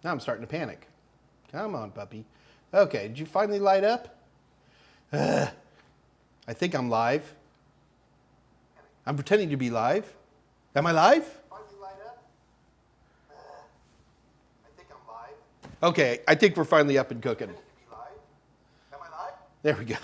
Now I'm starting to panic. Come on, puppy. Okay, did you finally light up? I think I'm live. I'm pretending to be live. Am I live? Finally light up? I think I'm live. Okay, I think we're finally up and cooking. Am I live? There we go.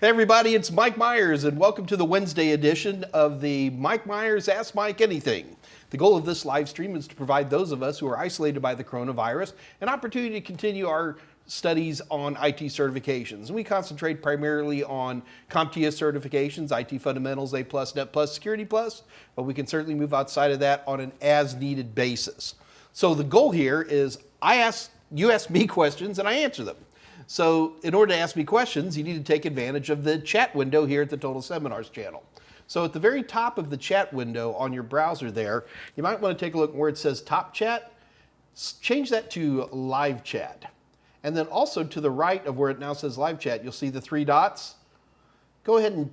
Hey everybody, it's Mike Meyers, and welcome to the Wednesday edition of the Mike Meyers Ask Mike Anything. The goal of this live stream is to provide those of us who are isolated by the coronavirus an opportunity to continue our studies on IT certifications. And we concentrate primarily on CompTIA certifications, IT Fundamentals, A+, Net+, Security+, but we can certainly move outside of that on an as-needed basis. So the goal here is you ask me questions and I answer them. So in order to ask me questions, you need to take advantage of the chat window here at the Total Seminars channel. So at the very top of the chat window on your browser there, you might want to take a look where it says Top Chat. Change that to Live Chat. And then also to the right of where it now says Live Chat, you'll see the three dots. Go ahead and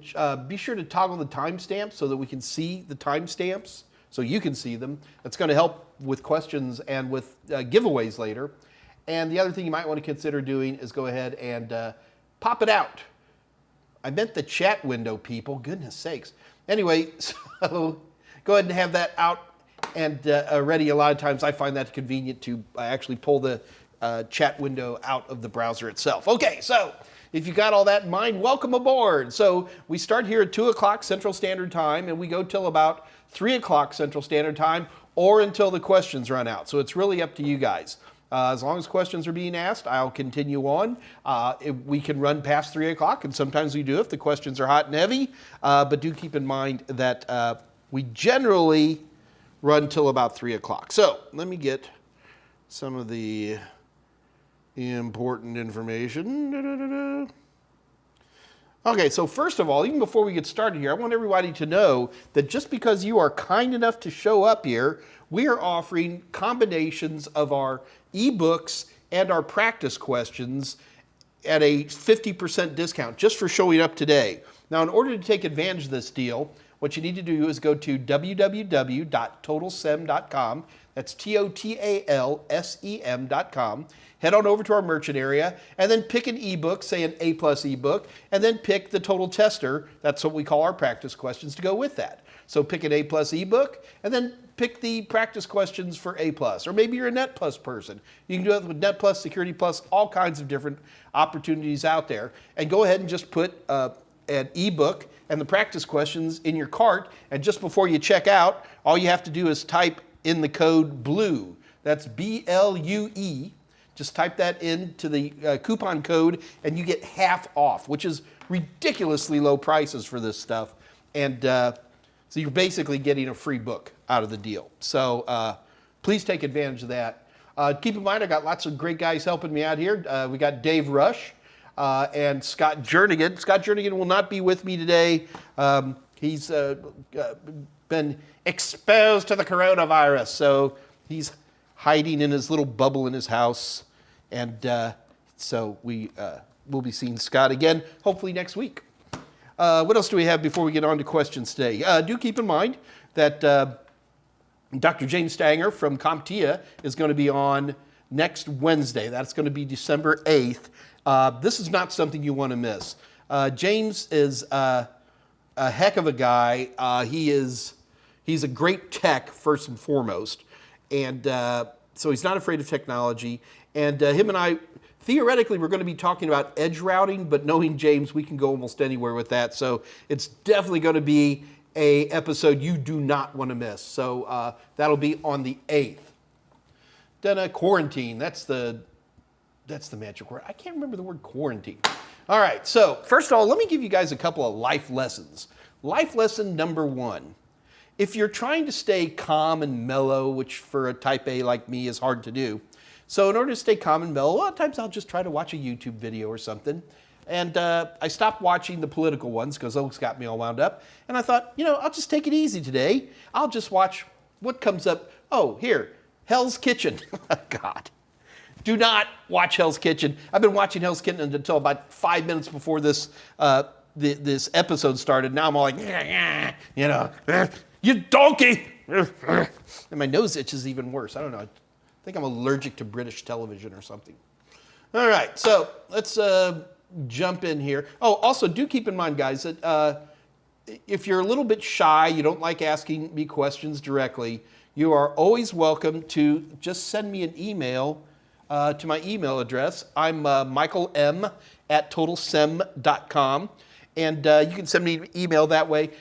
be sure to toggle the timestamps so that we can see the timestamps, so you can see them. That's going to help with questions and with giveaways later. And the other thing you might want to consider doing is go ahead and pop it out. I meant the chat window, people. Goodness sakes. Anyway, so go ahead and have that out and ready. A lot of times I find that convenient to actually pull the chat window out of the browser itself. Okay, so if you got all that in mind, welcome aboard. So we start here at 2 o'clock Central Standard Time, and we go till about 3 o'clock Central Standard Time, or until the questions run out. So it's really up to you guys. As long as questions are being asked, I'll continue on. We can run past 3 o'clock, and sometimes we do if the questions are hot and heavy. But do keep in mind that we generally run till about 3 o'clock. So let me get some of the important information. Okay, so first of all, even before we get started here, I want everybody to know that just because you are kind enough to show up here, we are offering combinations of our ebooks and our practice questions at a 50% discount just for showing up today. Now, in order to take advantage of this deal, what you need to do is go to www.totalsem.com. That's TOTALSEM.com. Head on over to our merchant area and then pick an ebook, say an A+ ebook, and then pick the Total Tester. That's what we call our practice questions to go with that. So pick an A+ ebook and then pick the practice questions for A+. Or maybe you're a Net+ person. You can do it with Net+, Security+, all kinds of different opportunities out there. And go ahead and just put an ebook and the practice questions in your cart. And just before you check out, all you have to do is type in the code BLUE. That's BLUE. Just type that into the coupon code and you get half off, which is ridiculously low prices for this stuff. And so you're basically getting a free book out of the deal. So please take advantage of that. Keep in mind, I got lots of great guys helping me out here. We got Dave Rush and Scott Jernigan. Scott Jernigan will not be with me today. He's been exposed to the coronavirus, so he's hiding in his little bubble in his house. And so we will be seeing Scott again, hopefully next week. What else do we have before we get on to questions today? Do keep in mind that Dr. James Stanger from CompTIA is going to be on next Wednesday. That's going to be December 8th. This is not something you want to miss. James is a heck of a guy. He's a great tech, first and foremost. And so he's not afraid of technology. And him and I, theoretically, we're going to be talking about edge routing, but knowing James, we can go almost anywhere with that. So it's definitely going to be an episode you do not want to miss. So that'll be on the 8th. Then quarantine, that's the magic word. I can't remember the word quarantine. All right, so first of all, let me give you guys a couple of life lessons. Life lesson number 1. If you're trying to stay calm and mellow, which for a type A like me is hard to do, so in order to stay calm and mellow, a lot of times I'll just try to watch a YouTube video or something. And I stopped watching the political ones because those got me all wound up. And I thought, I'll just take it easy today. I'll just watch what comes up. Oh, here, Hell's Kitchen. God. Do not watch Hell's Kitchen. I've been watching Hell's Kitchen until about 5 minutes before this this episode started. Now I'm all like, you donkey. And my nose itches even worse. I don't know. think I'm allergic to British television or something. All right, so let's jump in here. Oh, also do keep in mind, guys, that if you're a little bit shy, you don't like asking me questions directly, you are always welcome to just send me an email to my email address. I'm michaelm@totalsem.com, and you can send me an email that way.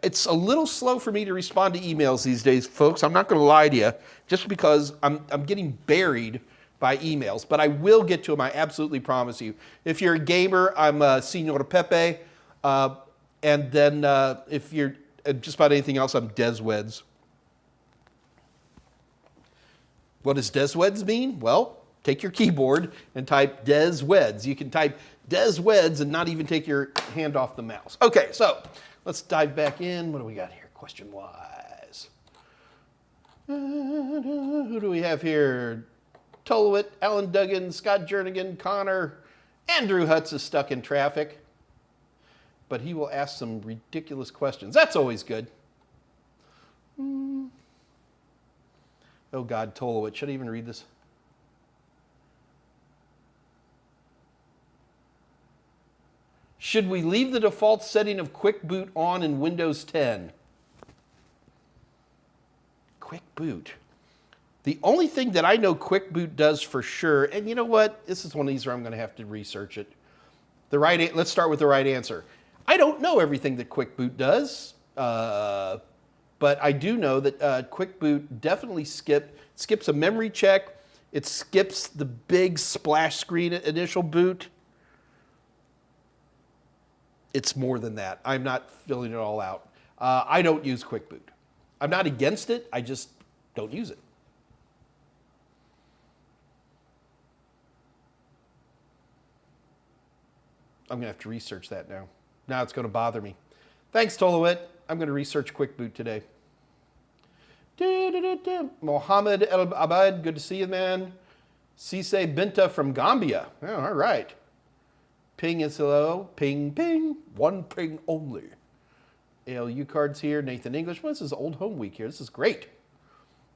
It's a little slow for me to respond to emails these days, folks. I'm not going to lie to you, just because I'm getting buried by emails, but I will get to them, I absolutely promise you. If you're a gamer, I'm Senor Pepe, and then if you're just about anything else, I'm Desweds. What does Desweds mean? Well, take your keyboard and type Desweds. You can type Desweds and not even take your hand off the mouse. Okay, so let's dive back in. What do we got here, question-wise? Who do we have here? Tolowit, Alan Duggan, Scott Jernigan, Connor, Andrew Hutz is stuck in traffic, but he will ask some ridiculous questions. That's always good. Oh God, Tolowit, should I even read this? Should we leave the default setting of Quick Boot on in Windows 10? Quick Boot. The only thing that I know Quick Boot does for sure, and you know what? This is one of these where I'm going to have to research it. Let's start with the right answer. I don't know everything that Quick Boot does, but I do know that Quick Boot definitely skips a memory check. It skips the big splash screen initial boot. It's more than that. I'm not filling it all out. I don't use Quick Boot. I'm not against it. I just don't use it. I'm going to have to research that now. Now it's going to bother me. Thanks, Tolowit. I'm going to research Quick Boot today. Mohammed El Abad, good to see you, man. Cisse Binta from Gambia. Oh, all right. Ping is hello. Ping, ping. One ping only. ALU cards here. Nathan English. Well, this is Old Home Week here. This is great.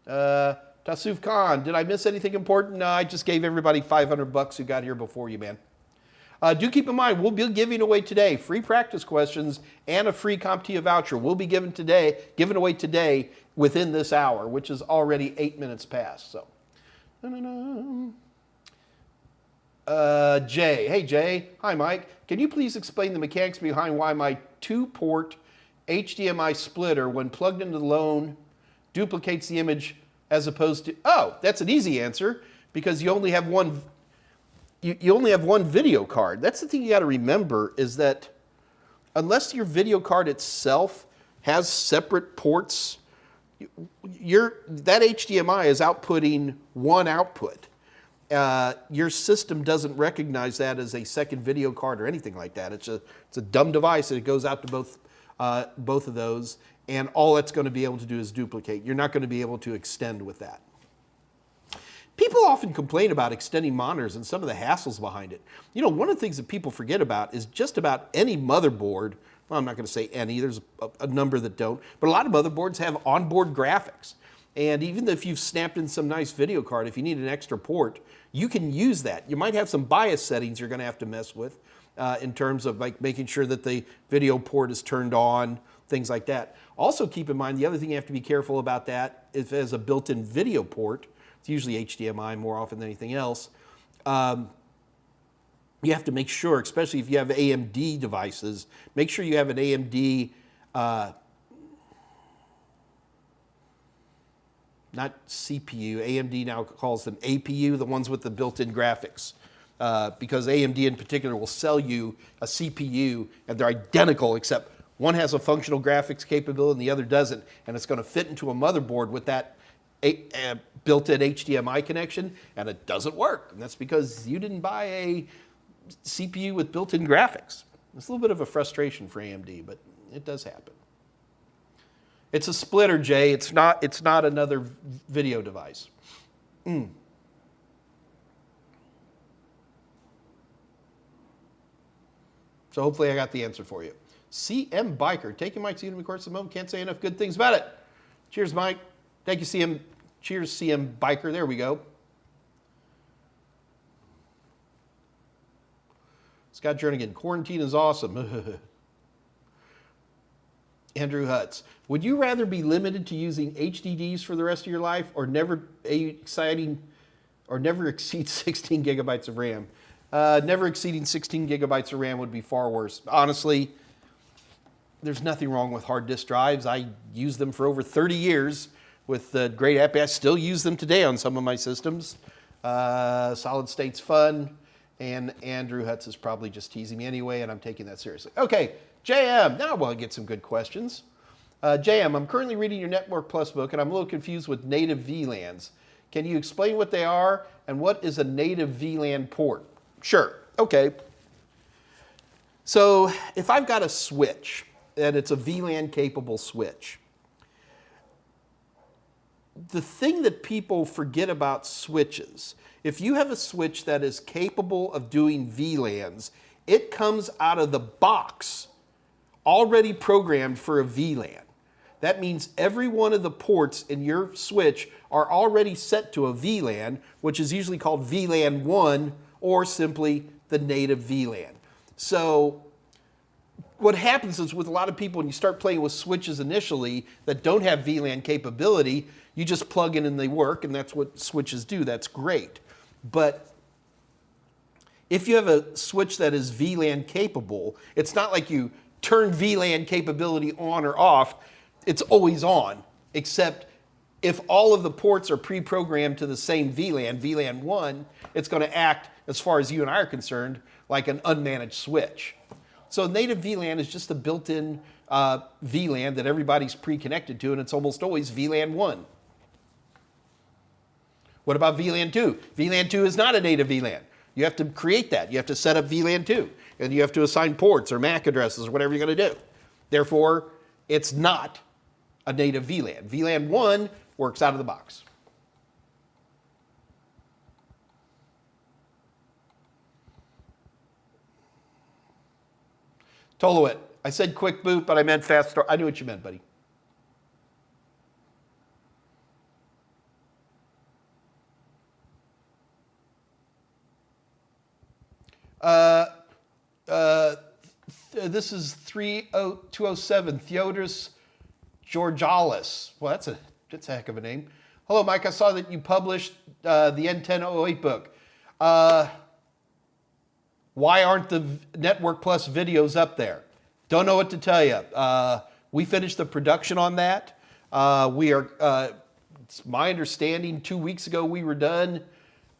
Tasuf Khan, did I miss anything important? No, I just gave everybody $500 who got here before you, man. Do keep in mind, we'll be giving away today free practice questions and a free CompTIA voucher. Will be given away today within this hour, which is already 8 minutes past. So, Jay. Hey, Jay. Hi, Mike. Can you please explain the mechanics behind why my 2-port HDMI splitter, when plugged into the LAN, duplicates the image as opposed to... Oh, that's an easy answer, because you only have one... You only have one video card. That's the thing you got to remember, is that unless your video card itself has separate ports, that HDMI is outputting one output. Your system doesn't recognize that as a second video card or anything like that. It's a dumb device, and it goes out to both of those, and all it's going to be able to do is duplicate. You're not going to be able to extend with that. People often complain about extending monitors and some of the hassles behind it. You know, one of the things that people forget about is just about any motherboard, well, I'm not going to say any, there's a number that don't, but a lot of motherboards have onboard graphics. And even if you've snapped in some nice video card, if you need an extra port, you can use that. You might have some BIOS settings you're going to have to mess with in terms of like making sure that the video port is turned on, things like that. Also keep in mind, the other thing you have to be careful about that, if it has a built-in video port, it's usually HDMI more often than anything else, you have to make sure, especially if you have AMD devices, make sure you have an AMD, not CPU, AMD now calls them APU, the ones with the built-in graphics. Because AMD in particular will sell you a CPU, and they're identical, except one has a functional graphics capability and the other doesn't, and it's going to fit into a motherboard with that built-in HDMI connection, and it doesn't work. And that's because you didn't buy a CPU with built-in graphics. It's a little bit of a frustration for AMD, but it does happen. It's a splitter, Jay. It's not another video device. So hopefully I got the answer for you. CM Biker, taking Mike's Udemy course at the moment. Can't say enough good things about it. Cheers, Mike. Thank you, CM Cheers, CM Biker. There we go. Scott Jernigan, quarantine is awesome. Andrew Hutz, would you rather be limited to using HDDs for the rest of your life or never exceed 16 gigabytes of RAM? Never exceeding 16 gigabytes of RAM would be far worse. Honestly, there's nothing wrong with hard disk drives. I used them for over 30 years with great happy. I still use them today on some of my systems. Solid state's fun. And Andrew Hutz is probably just teasing me anyway, and I'm taking that seriously. Okay, JM, now we'll get some good questions. JM, I'm currently reading your Network Plus book, and I'm a little confused with native VLANs. Can you explain what they are, and what is a native VLAN port? Sure, okay. So if I've got a switch, and it's a VLAN-capable switch, the thing that people forget about switches, if you have a switch that is capable of doing VLANs, it comes out of the box already programmed for a VLAN. That means every one of the ports in your switch are already set to a VLAN, which is usually called VLAN 1 or simply the native VLAN. So what happens is with a lot of people, when you start playing with switches initially that don't have VLAN capability, you just plug in and they work, and that's what switches do. That's great. But if you have a switch that is VLAN capable, it's not like you turn VLAN capability on or off. It's always on, except if all of the ports are pre-programmed to the same VLAN, VLAN 1, it's going to act, as far as you and I are concerned, like an unmanaged switch. So native VLAN is just a built-in VLAN that everybody's pre-connected to, and it's almost always VLAN 1. What about VLAN 2? VLAN 2 is not a native VLAN. You have to create that. You have to set up VLAN 2, and you have to assign ports or MAC addresses or whatever you're going to do. Therefore, it's not a native VLAN. VLAN 1 works out of the box. Tolowit, I said quick boot, but I meant fast start. I knew what you meant, buddy. This is 207, Theodorus Georgalis. Well, that's a heck of a name. Hello, Mike. I saw that you published the N1008 book. Why aren't the Network Plus videos up there? Don't know what to tell you. We finished the production on that. It's my understanding 2 weeks ago we were done.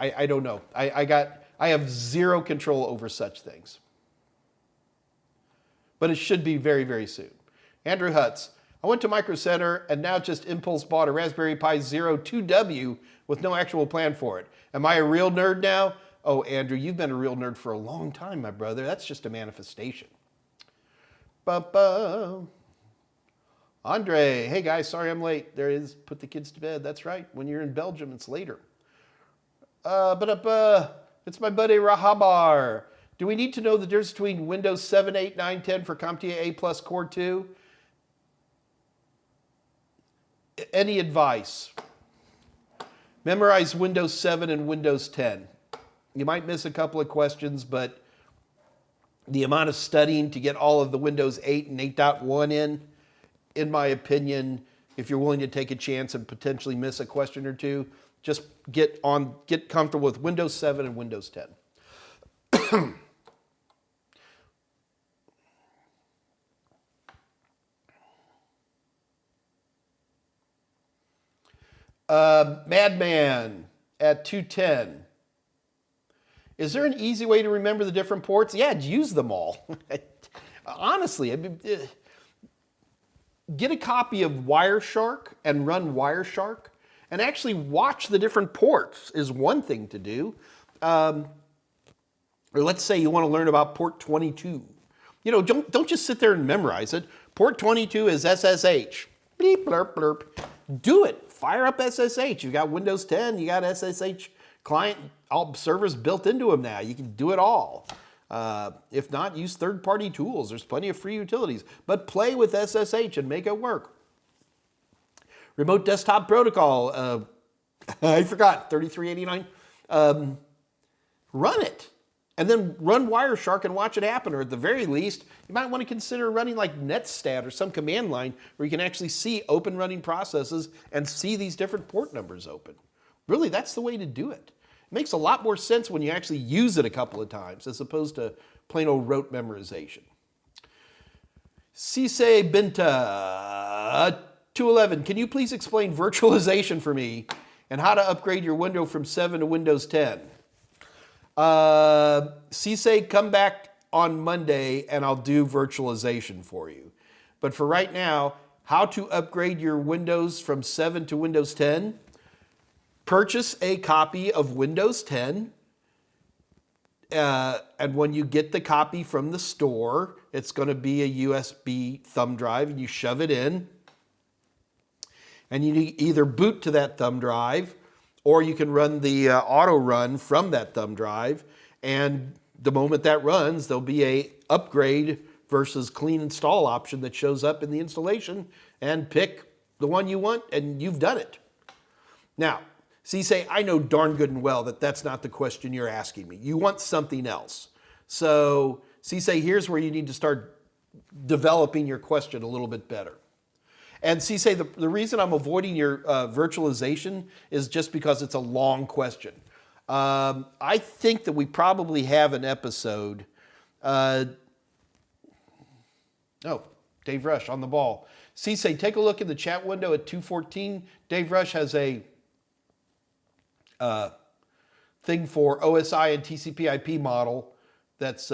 I don't know. I have zero control over such things. But it should be very, very soon. Andrew Hutz, I went to Micro Center and now just impulse bought a Raspberry Pi Zero 2W with no actual plan for it. Am I a real nerd now? Oh, Andrew, you've been a real nerd for a long time, my brother. That's just a manifestation. Ba-ba. Andre, hey guys, sorry I'm late. There is, put the kids to bed. That's right. When you're in Belgium, it's later. It's my buddy Rahabar. Do we need to know the difference between Windows 7, 8, 9, 10 for CompTIA A Plus Core 2? Any advice? Memorize Windows 7 and Windows 10. You might miss a couple of questions, but the amount of studying to get all of the Windows 8 and 8.1 in my opinion, if you're willing to take a chance and potentially miss a question or two, just get comfortable with Windows 7 and Windows 10. Madman at 210. Is there an easy way to remember the different ports? Yeah, use them all. Honestly, get a copy of Wireshark and run Wireshark and actually watch the different ports is one thing to do. Or let's say you want to learn about port 22. You know, don't just sit there and memorize it. Port 22 is SSH. Bleep, blurp, blurp. Do it. Fire up SSH. You got Windows 10, you got SSH client, all servers built into them now. You can do it all. If not, use third-party tools. There's plenty of free utilities. But play with SSH and make it work. Remote Desktop Protocol. I forgot, 3389. Run it. And then run Wireshark and watch it happen. Or at the very least, you might want to consider running like netstat or some command line where you can actually see open running processes and see these different port numbers open. Really, that's the way to do it. It makes a lot more sense when you actually use it a couple of times as opposed to plain old rote memorization. Cisse Binta 211, can you please explain virtualization for me and how to upgrade your window from 7 to Windows 10? Cisse, come back on Monday and I'll do virtualization for you. But for right now, how to upgrade your Windows from 7 to Windows 10? Purchase a copy of Windows 10. And when you get the copy from the store, it's going to be a USB thumb drive, and you shove it in. And you either boot to that thumb drive, or you can run the auto run from that thumb drive. And the moment that runs, there'll be a upgrade versus clean install option that shows up in the installation, and pick the one you want, and you've done it. Now, Cisse, I know darn good and well that that's not the question you're asking me. You want something else. So, Cisse, here's where you need to start developing your question a little bit better. And Cisse, the reason I'm avoiding your virtualization is just because it's a long question. I think that we probably have an episode. Oh, Dave Rush on the ball. Cisse, take a look in the chat window at 214. Dave Rush has a thing for OSI and TCP/IP model that's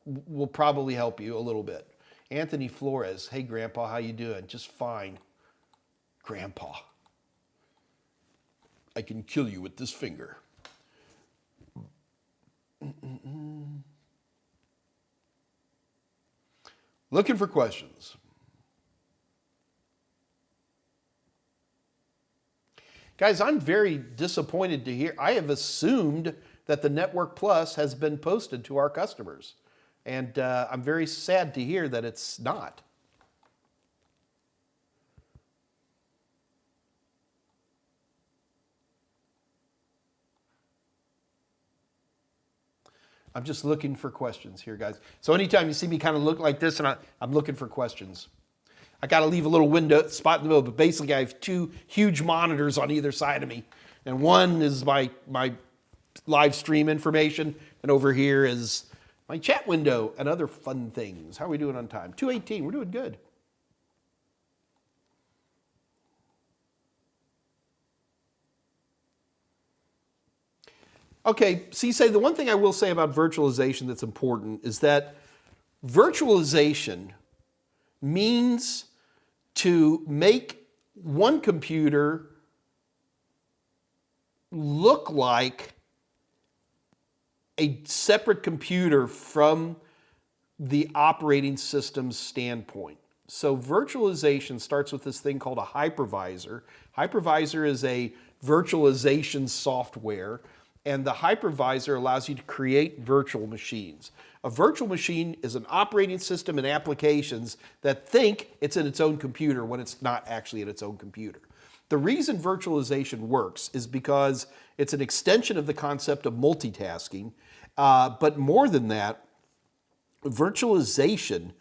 will probably help you a little bit. Anthony Flores, hey Grandpa, how you doing? Just fine. Grandpa, I can kill you with this finger. Looking for questions. Guys, I'm very disappointed to hear. I have assumed that the Network Plus has been posted to our customers. And I'm very sad to hear that it's not. I'm just looking for questions here, guys. So anytime you see me kind of look like this, and I'm looking for questions. I got to leave a little window spot in the middle, but basically I have two huge monitors on either side of me. And one is my live stream information, and over here is my chat window and other fun things. How are we doing on time? 2:18, we're doing good. Okay, Cisse, the one thing I will say about virtualization that's important is that virtualization means to make one computer look like a separate computer from the operating system's standpoint. So virtualization starts with this thing called a hypervisor. Hypervisor is a virtualization software, and the hypervisor allows you to create virtual machines. A virtual machine is an operating system and applications that think it's in its own computer when it's not actually in its own computer. The reason virtualization works is because it's an extension of the concept of multitasking, but more than that, virtualization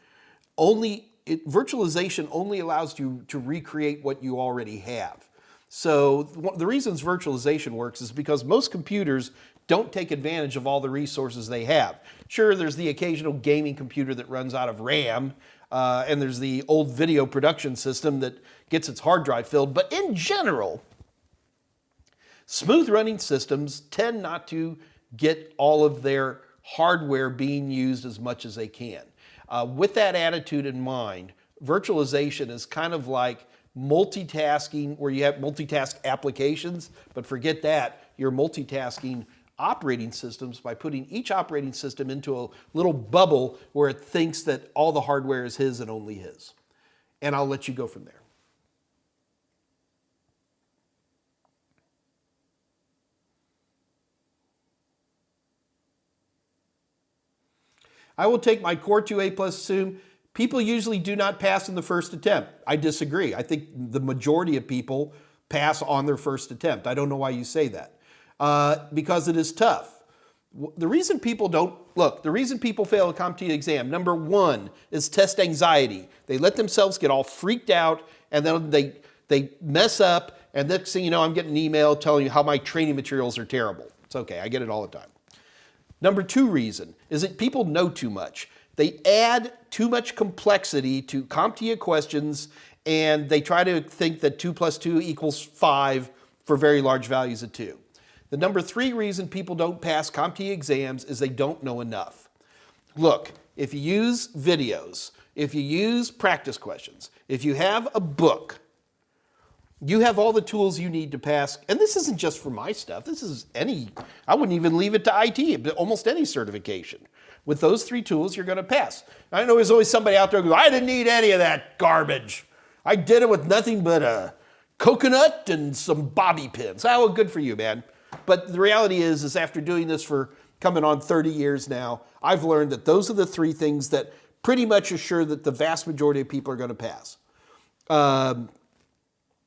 only allows you to recreate what you already have. So the reasons virtualization works is because most computers don't take advantage of all the resources they have. Sure, there's the occasional gaming computer that runs out of RAM, and there's the old video production system that gets its hard drive filled, but in general, smooth running systems tend not to get all of their hardware being used as much as they can. With that attitude in mind, virtualization is kind of like multitasking, where you have multitask applications, but forget that, you're multitasking operating systems by putting each operating system into a little bubble where it thinks that all the hardware is his and only his. And I'll let you go from there. I will take my Core 2 A+ assume people usually do not pass in the first attempt. I disagree. I think the majority of people pass on their first attempt. I don't know why you say that. Because it is tough. The reason people the reason people fail a CompTIA exam, number one, is test anxiety. They let themselves get all freaked out, and then they mess up, and next thing you know, I'm getting an email telling you how my training materials are terrible. It's okay, I get it all the time. Number two reason is that people know too much. They add too much complexity to CompTIA questions, and they try to think that 2 + 2 = 5 for very large values of 2. The number three reason people don't pass CompTIA exams is they don't know enough. Look, if you use videos, if you use practice questions, if you have a book, you have all the tools you need to pass. And this isn't just for my stuff. This is I wouldn't even leave it to IT, but almost any certification. With those three tools, you're going to pass. I know there's always somebody out there who goes, I didn't need any of that garbage. I did it with nothing but a coconut and some bobby pins. Oh, well, good for you, man. But the reality is after doing this for coming on 30 years now, I've learned that those are the three things that pretty much assure that the vast majority of people are going to pass.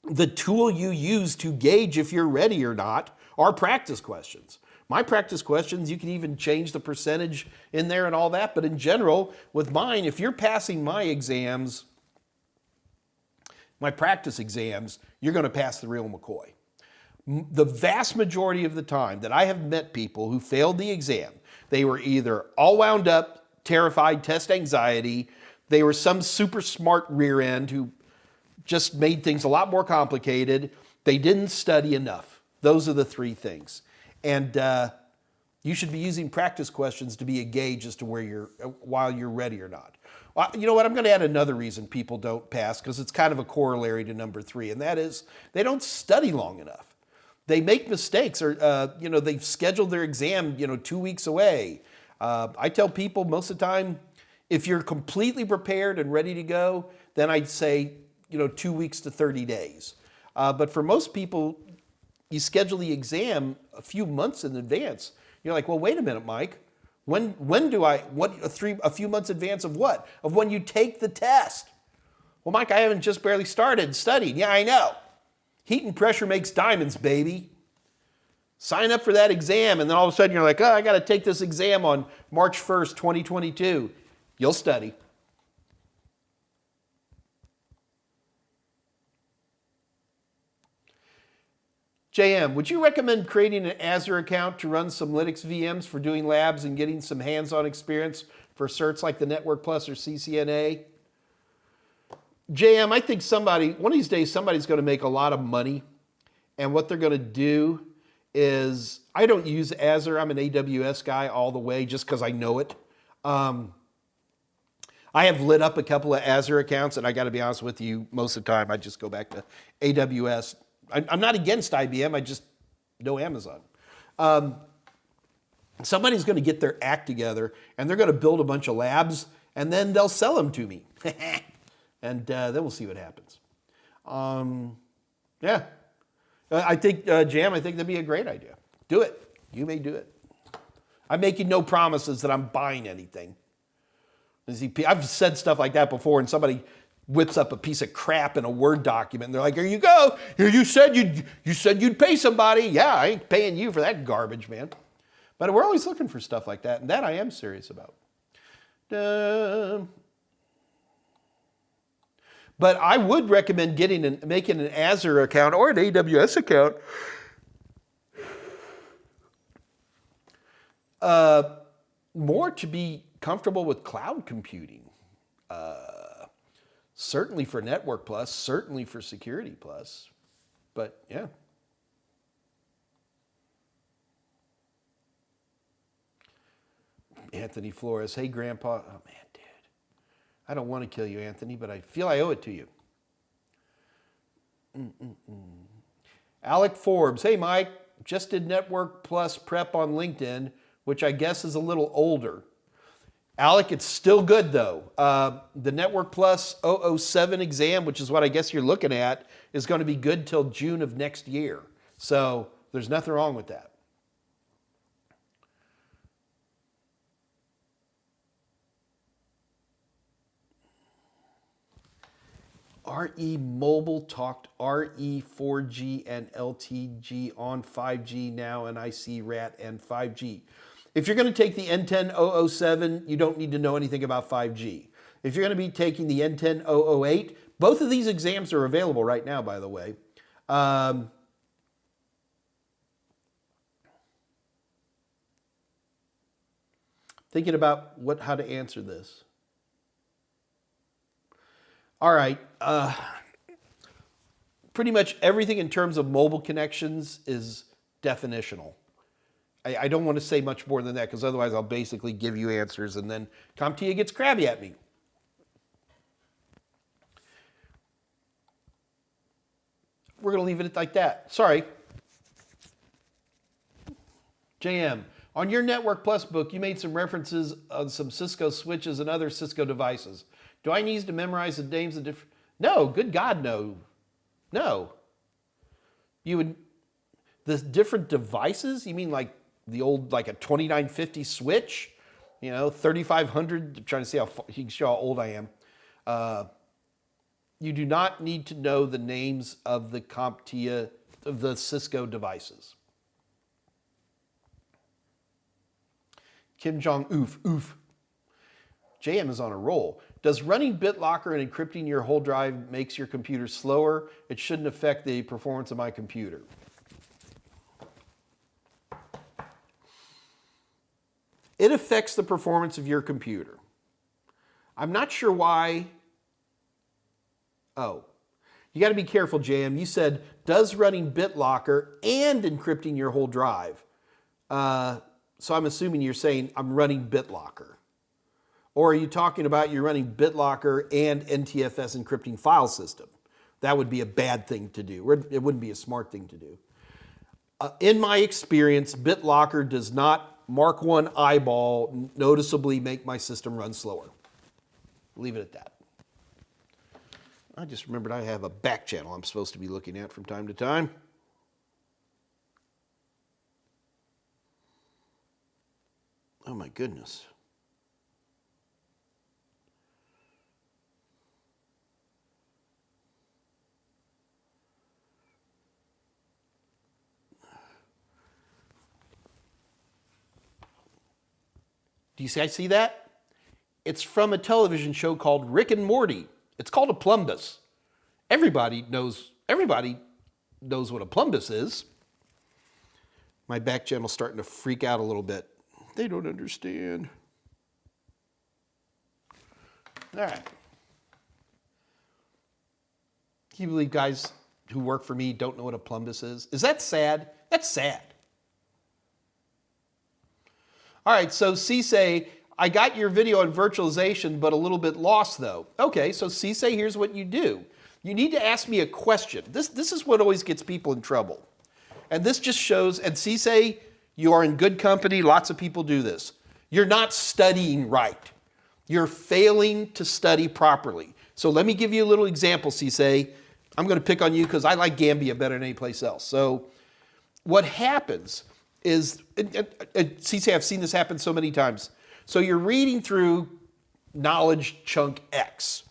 The tool you use to gauge if you're ready or not are practice questions. My practice questions, you can even change the percentage in there and all that, but in general, with mine, if you're passing my exams, my practice exams, you're going to pass the real McCoy. The vast majority of the time that I have met people who failed the exam, they were either all wound up, terrified, test anxiety, they were some super smart rear end who just made things a lot more complicated. They didn't study enough. Those are the three things. And you should be using practice questions to be a gauge as to while you're ready or not. You know what? I'm going to add another reason people don't pass, because it's kind of a corollary to number three, and that is they don't study long enough. They make mistakes, or they've scheduled their exam 2 weeks away. I tell people most of the time, if you're completely prepared and ready to go, then I'd say 2 weeks to 30 days. But for most people, you schedule the exam a few months in advance. You're like, well, wait a minute, Mike. When do I, a few months advance of what? Of when you take the test. Well, Mike, I haven't just barely started studying. Yeah, I know. Heat and pressure makes diamonds, baby. Sign up for that exam, and then all of a sudden you're like, oh, I got to take this exam on March 1st, 2022. You'll study. JM, would you recommend creating an Azure account to run some Linux VMs for doing labs and getting some hands-on experience for certs like the Network Plus or CCNA? JM, I think one of these days, somebody's going to make a lot of money. And what they're going to do is, I don't use Azure. I'm an AWS guy all the way just because I know it. I have lit up a couple of Azure accounts, and I got to be honest with you, most of the time I just go back to AWS. I'm not against IBM, I just know Amazon. Somebody's going to get their act together, and they're going to build a bunch of labs, and then they'll sell them to me. And then we'll see what happens. Yeah. I think, Jam, I think that'd be a great idea. Do it. You may do it. I'm making no promises that I'm buying anything. I've said stuff like that before, and somebody whips up a piece of crap in a Word document, and they're like, here you go. Here, you said you'd pay somebody. Yeah, I ain't paying you for that garbage, man. But we're always looking for stuff like that, and that I am serious about. But I would recommend making an Azure account or an AWS account. More to be comfortable with cloud computing. Certainly for Network Plus, certainly for Security Plus. But yeah. Anthony Flores, hey Grandpa. Oh man, dude. I don't want to kill you, Anthony, but I feel I owe it to you. Alec Forbes, hey Mike, just did Network Plus prep on LinkedIn, which I guess is a little older. Alec, it's still good though. The Network Plus 007 exam, which is what I guess you're looking at, is going to be good till June of next year. So there's nothing wrong with that. RE Mobile talked RE 4G and LTG on 5G now, and I see RAT and 5G. If you're going to take the N10007, you don't need to know anything about 5G. If you're going to be taking the N10008, both of these exams are available right now, by the way. Thinking about how to answer this. All right. Pretty much everything in terms of mobile connections is definitional. I don't want to say much more than that because otherwise I'll basically give you answers and then CompTIA gets crabby at me. We're going to leave it like that. Sorry. JM, on your Network Plus book, you made some references on some Cisco switches and other Cisco devices. Do I need to memorize the names of different... No, good God, no. No. You would... The different devices? You mean like the old, like a 2950 switch? You know, 3500. I'm trying to see how you can show how old I am. You do not need to know the names of the CompTIA, of the Cisco devices. Kim Jong-oof, oof. JM is on a roll. Does running BitLocker and encrypting your whole drive makes your computer slower? It shouldn't affect the performance of my computer. It affects the performance of your computer. I'm not sure why. Oh, you got to be careful, JM. You said, does running BitLocker and encrypting your whole drive? So I'm assuming you're saying I'm running BitLocker. Or are you talking about you're running BitLocker and NTFS encrypting file system? That would be a bad thing to do. It wouldn't be a smart thing to do. In my experience, BitLocker does not Mark 1 eyeball noticeably make my system run slower. Leave it at that. I just remembered I have a back channel I'm supposed to be looking at from time to time. Oh my goodness. Do you see, I see that? It's from a television show called Rick and Morty. It's called a plumbus. Everybody knows what a plumbus is. My back channel's starting to freak out a little bit. They don't understand. All right. Can you believe guys who work for me don't know what a plumbus is? Is that sad? That's sad. All right, so CSA, I got your video on virtualization, but a little bit lost though. Okay, so CSA, here's what you do. You need to ask me a question. This is what always gets people in trouble. And this just shows, and CSA, you are in good company. Lots of people do this. You're not studying right. You're failing to study properly. So let me give you a little example, CSA. I'm going to pick on you because I like Gambia better than any place else. So what happens is, CSA, I've seen this happen so many times. So you're reading through knowledge chunk X.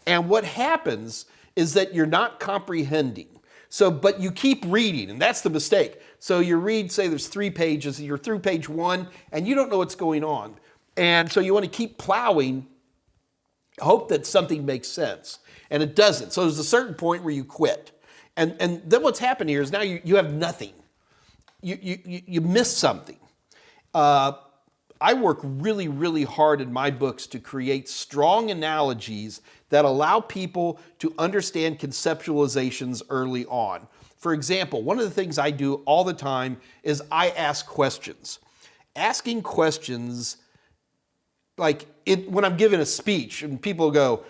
And what happens is that you're not comprehending. So, but you keep reading, and that's the mistake. So you read, say there's 3 pages, you're through page 1, and you don't know what's going on. And so you want to keep plowing, hope that something makes sense. And it doesn't. So there's a certain point where you quit. And then what's happened here is now you have nothing. You miss something. I work really, really hard in my books to create strong analogies that allow people to understand conceptualizations early on. For example, one of the things I do all the time is I ask questions. Asking questions, like when I'm giving a speech and people go,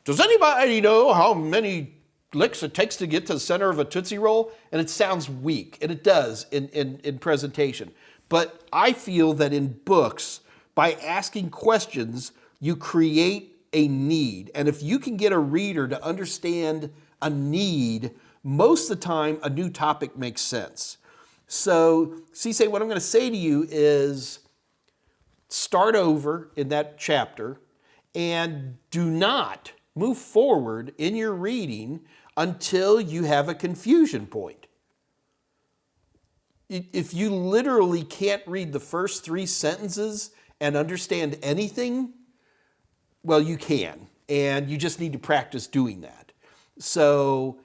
does anybody know how many licks it takes to get to the center of a Tootsie Roll? And it sounds weak, and it does in presentation. But I feel that in books, by asking questions, you create a need. And if you can get a reader to understand a need, most of the time a new topic makes sense. So, CSA, what I'm going to say to you is start over in that chapter and do not move forward in your reading until you have a confusion point. If you literally can't read the first 3 sentences and understand anything, well, you can, and you just need to practice doing that. So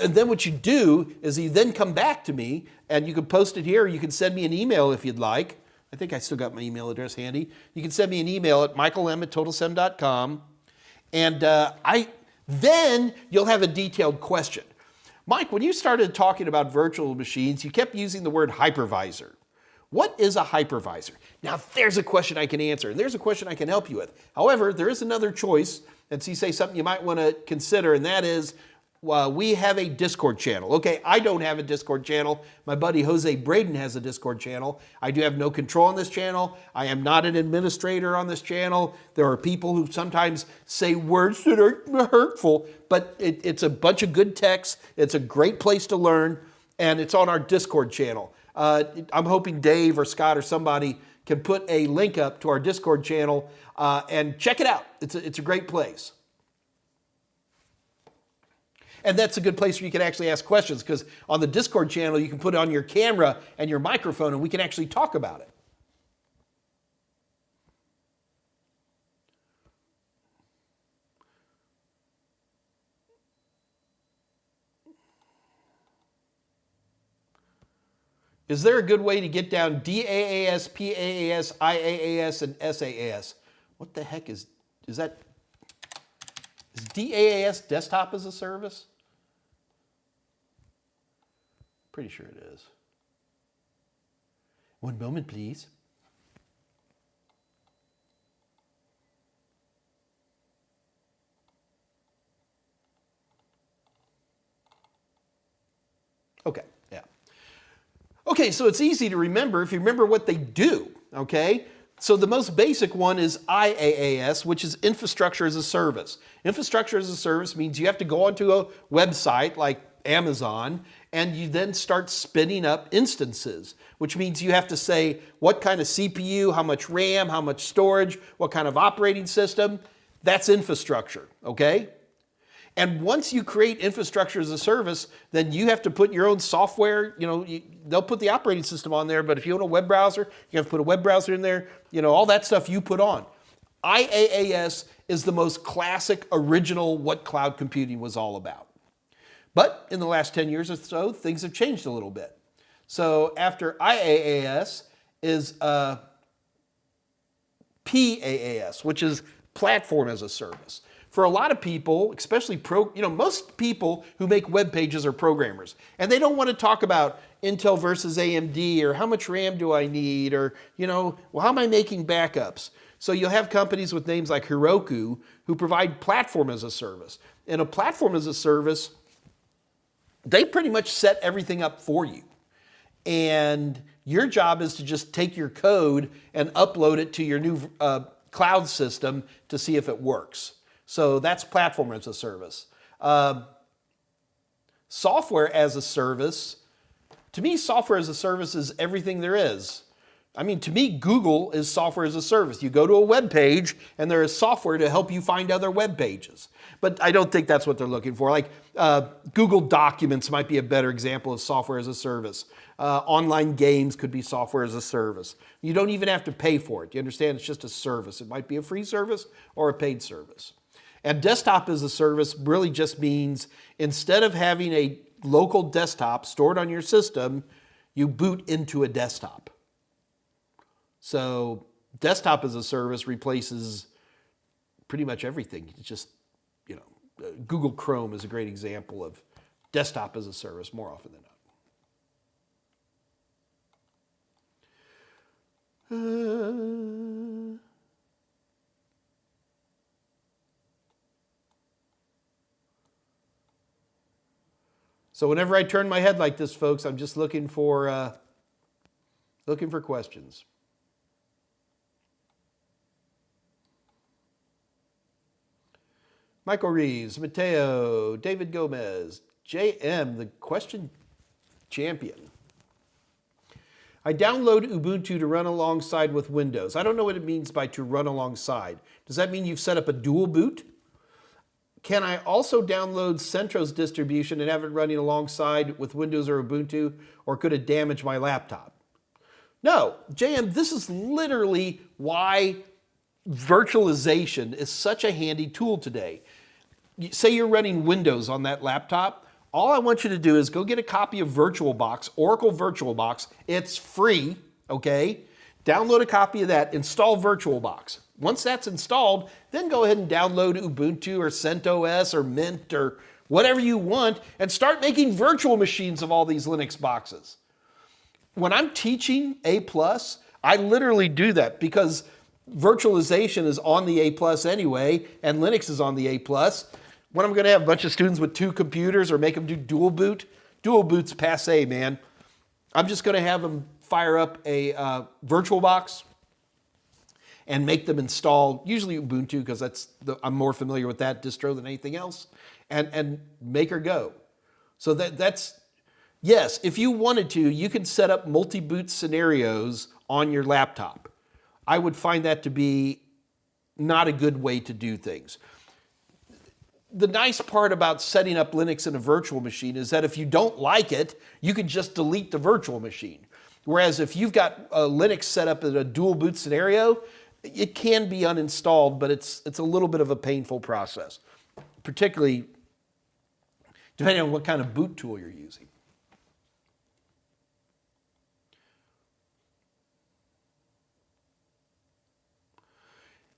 and then what you do is you then come back to me, and you can post it here, or you can send me an email if you'd like. I think I still got my email address handy. You can send me an email at michaelm@totalsem.com, and then you'll have a detailed question. Mike, when you started talking about virtual machines, you kept using the word hypervisor. What is a hypervisor? Now, there's a question I can answer, and there's a question I can help you with. However, there is another choice, and so you say something you might want to consider, and that is, we have a Discord channel. Okay, I don't have a Discord channel. My buddy Jose Braden has a Discord channel. I do have no control on this channel. I am not an administrator on this channel. There are people who sometimes say words that are hurtful, but it's a bunch of good text. It's a great place to learn, and it's on our Discord channel. I'm hoping Dave or Scott or somebody can put a link up to our Discord channel and check it out. It's a great place. And that's a good place where you can actually ask questions, because on the Discord channel, you can put on your camera and your microphone, and we can actually talk about it. Is there a good way to get down DAAS, PAAS, IAAS, and SAAS? What the heck is that? Is DAAS desktop as a service? Pretty sure it is. One moment, please. Okay, yeah. Okay, so it's easy to remember if you remember what they do, okay? So the most basic one is IaaS, which is infrastructure as a service. Infrastructure as a service means you have to go onto a website like Amazon, and you then start spinning up instances, which means you have to say what kind of CPU, how much RAM, how much storage, what kind of operating system. That's infrastructure, okay? And once you create infrastructure as a service, then you have to put your own software. They'll put the operating system on there, but if you own a web browser, you have to put a web browser in there. All that stuff you put on. IaaS is the most classic, original what cloud computing was all about. But in the last 10 years or so, things have changed a little bit. So after IaaS is PaaS, which is platform as a service. For a lot of people, especially most people who make web pages are programmers, and they don't want to talk about Intel versus AMD or how much RAM do I need, or well, how am I making backups? So you'll have companies with names like Heroku who provide platform as a service. And a platform as a service, they pretty much set everything up for you. And your job is to just take your code and upload it to your new cloud system to see if it works. So that's platform as a service. Software as a service, to me, software as a service is everything there is. I mean, to me, Google is software as a service. You go to a web page, and there is software to help you find other web pages. But I don't think that's what they're looking for. Like Google Documents might be a better example of software as a service. Online games could be software as a service. You don't even have to pay for it. You understand? It's just a service. It might be a free service or a paid service. And desktop as a service really just means instead of having a local desktop stored on your system, you boot into a desktop. So desktop as a service replaces pretty much everything. It's just, Google Chrome is a great example of desktop as a service more often than not. So whenever I turn my head like this, folks, I'm just looking for questions. Michael Reeves, Mateo, David Gomez, JM, the question champion. I download Ubuntu to run alongside with Windows. I don't know what it means by to run alongside. Does that mean you've set up a dual boot? can I also download Centro's distribution and have it running alongside with Windows or Ubuntu, or could it damage my laptop? No, JM, this is literally why virtualization is such a handy tool today. Say you're running Windows on that laptop, all I want you to do is go get a copy of VirtualBox, Oracle VirtualBox. It's free, okay? Download a copy of that, install VirtualBox. Once that's installed, then go ahead and download Ubuntu or CentOS or Mint or whatever you want and start making virtual machines of all these Linux boxes. When I'm teaching A+, I literally do that because virtualization is on the A+ anyway, and Linux is on the A+. When I'm going to have a bunch of students with 2 computers or make them do dual boot's passé, man. I'm just going to have them fire up a VirtualBox and make them install, usually Ubuntu, because I'm more familiar with that distro than anything else, and make her go. So that's, yes, if you wanted to, you can set up multi-boot scenarios on your laptop. I would find that to be not a good way to do things. The nice part about setting up Linux in a virtual machine is that if you don't like it, you can just delete the virtual machine. Whereas if you've got a Linux set up in a dual boot scenario, it can be uninstalled, but it's a little bit of a painful process, particularly depending on what kind of boot tool you're using.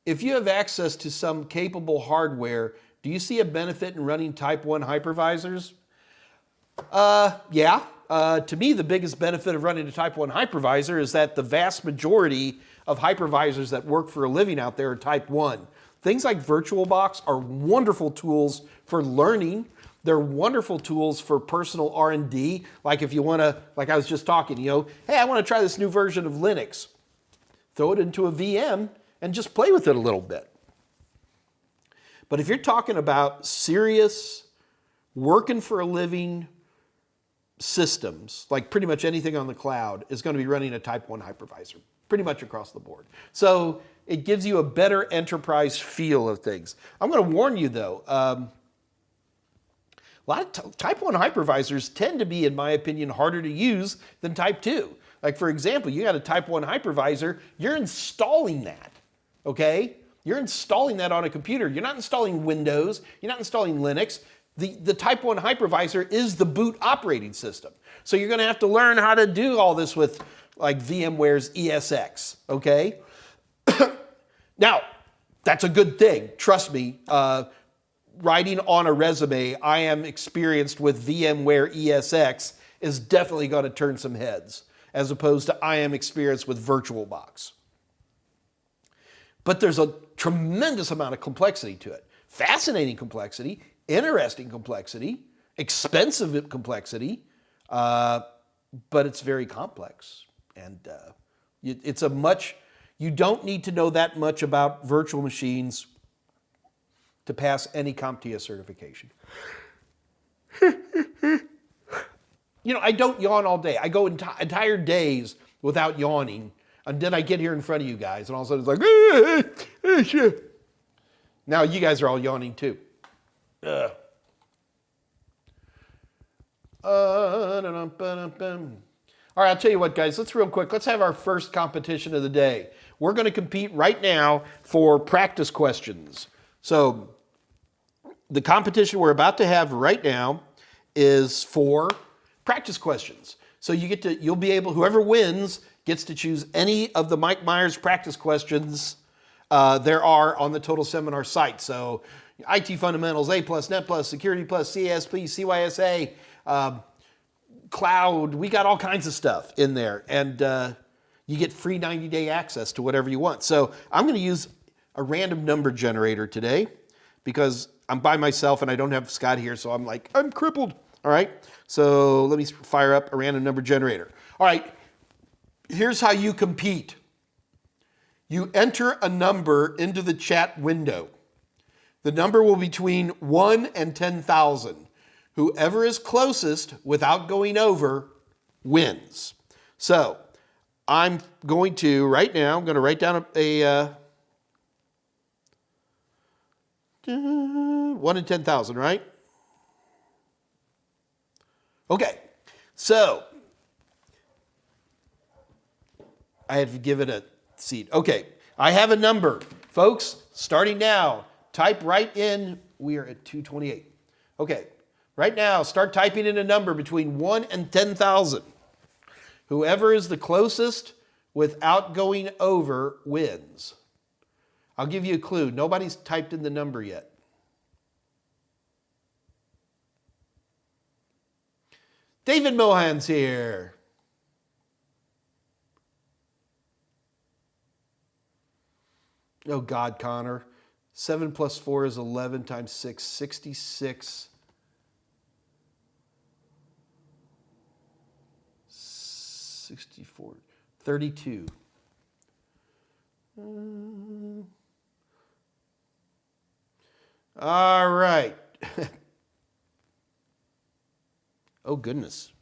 If you have access to some capable hardware, do you see a benefit in running Type 1 hypervisors? Yeah. To me, the biggest benefit of running a Type 1 hypervisor is that the vast majority of hypervisors that work for a living out there are Type 1. Things like VirtualBox are wonderful tools for learning. They're wonderful tools for personal R&D. Like if you want to, like I was just talking, hey, I want to try this new version of Linux. Throw it into a VM and just play with it a little bit. But if you're talking about serious, working for a living systems, like pretty much anything on the cloud is going to be running a Type 1 hypervisor, pretty much across the board. So it gives you a better enterprise feel of things. I'm going to warn you though, a lot of Type 1 hypervisors tend to be, in my opinion, harder to use than Type 2. Like for example, you got a Type 1 hypervisor, you're installing that, okay? You're installing that on a computer. You're not installing Windows. You're not installing Linux. The Type 1 hypervisor is the boot operating system. So you're going to have to learn how to do all this with like VMware's ESX, okay? Now, that's a good thing. Trust me, writing on a resume, I am experienced with VMware ESX is definitely going to turn some heads, as opposed to I am experienced with VirtualBox. But there's a tremendous amount of complexity to it. Fascinating complexity, interesting complexity, expensive complexity, but it's very complex. And it's you don't need to know that much about virtual machines to pass any CompTIA certification. I don't yawn all day. I go entire days without yawning. And then I get here in front of you guys, and all of a sudden it's like, now you guys are all yawning too. All right, I'll tell you what, guys, let's have our first competition of the day. We're going to compete right now for practice questions. So the competition we're about to have right now is for practice questions. So you'll be able, whoever wins gets to choose any of the Mike Meyers practice questions there are on the Total Seminar site. So IT Fundamentals, A+, Net+, Security+, CSP, CYSA, Cloud, we got all kinds of stuff in there. And you get free 90-day access to whatever you want. So I'm going to use a random number generator today because I'm by myself and I don't have Scott here, so I'm crippled. All right, so let me fire up a random number generator. All right. Here's how you compete. You enter a number into the chat window. The number will be between 1 and 10,000. Whoever is closest without going over wins. So I'm going to, right now, I'm going to write down 1 in 10,000, right? Okay, so I had to give it a seat. Okay, I have a number. Folks, starting now, type right in, we are at 228. Okay, right now, start typing in a number between 1 and 10,000. Whoever is the closest without going over wins. I'll give you a clue. Nobody's typed in the number yet. David Mohan's here. Oh God, Connor. 7 plus 4 is 11 times 6, 66. 64, 32. All right. Oh, goodness.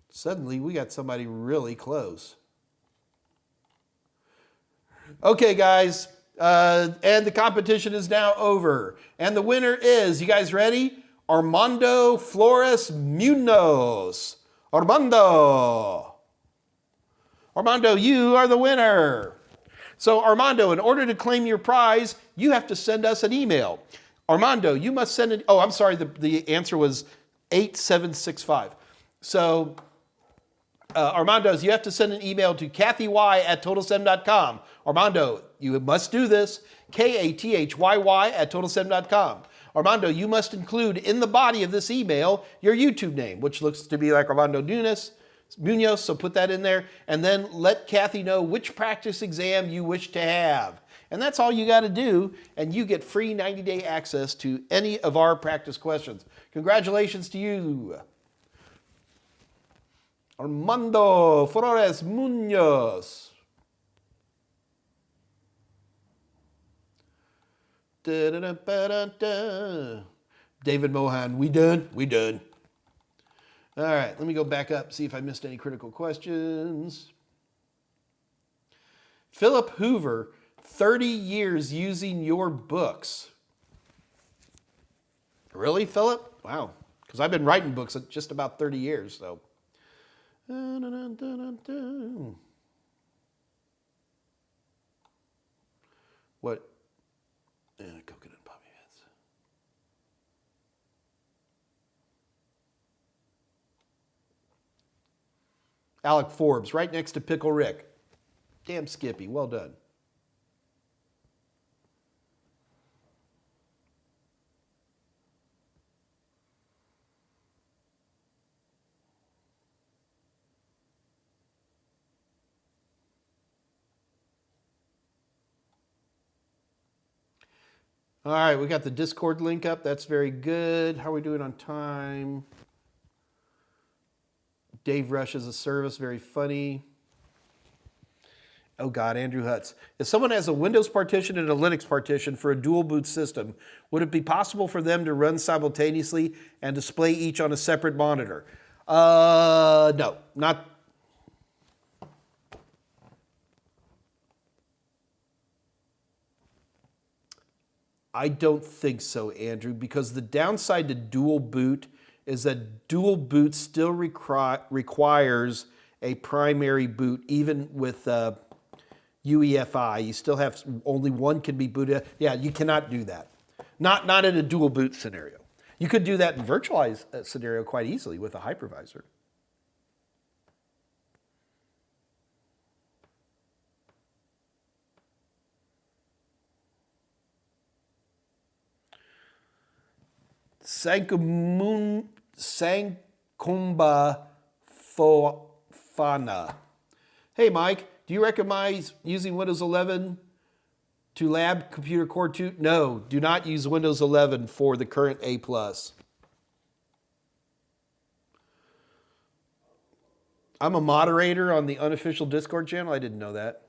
Suddenly, we got somebody really close. Okay, guys, and the competition is now over. And the winner is, you guys ready? Armando Flores Munoz. Armando, you are the winner. So Armando, in order to claim your prize, you have to send us an email. Armando, you must send an, oh, I'm sorry, the answer was 8765. So Armando, you have to send an email to kathy@totalsem.com. Armando, you must do this, kathyy@totalsem.com. Armando, you must include in the body of this email your YouTube name, which looks to be like Armando Munoz, so put that in there, and then let Kathy know which practice exam you wish to have. And that's all you got to do, and you get free 90-day access to any of our practice questions. Congratulations to you. Armando Flores Munoz. David Mohan, we done? We done. All right, let me go back up, see if I missed any critical questions. Philip Hoover, 30 years using your books. Really, Philip? Wow, because I've been writing books at just about 30 years, so. What? Coconut poppy heads. Alec Forbes, right next to Pickle Rick. Damn Skippy, well done. All right, we got the Discord link up. That's very good. How are we doing on time? Dave Rush as a service, very funny. Oh God, Andrew Hutz. If someone has a Windows partition and a Linux partition for a dual boot system, would it be possible for them to run simultaneously and display each on a separate monitor? No, not. I don't think so, Andrew, because the downside to dual boot is that dual boot still requires a primary boot, even with UEFI. You still have only one can be booted. Yeah, you cannot do that. Not in a dual boot scenario. You could do that in virtualized scenario quite easily with a hypervisor. Sankumba Fofana. Hey Mike, do you recommend using Windows 11 to lab computer core 2? No, do not use Windows 11 for the current A+. I'm a moderator on the unofficial Discord channel. I didn't know that.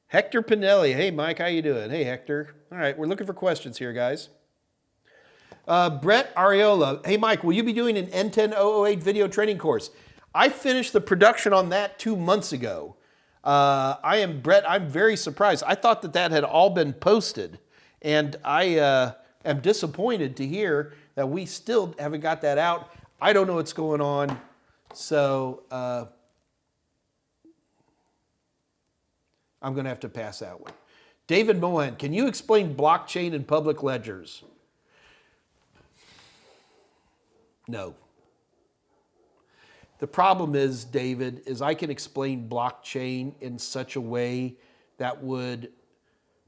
Hector Pinelli. Hey, Mike, how you doing? Hey, Hector. All right, we're looking for questions here, guys. Brett Ariola. Hey, Mike, will you be doing an N10008 video training course? I finished the production on that 2 months ago. Brett, I'm very surprised. I thought that had all been posted, and I am disappointed to hear that we still haven't got that out. I don't know what's going on, so I'm going to have to pass that one. David Mohan, can you explain blockchain and public ledgers? No. The problem is, David, is I can explain blockchain in such a way that would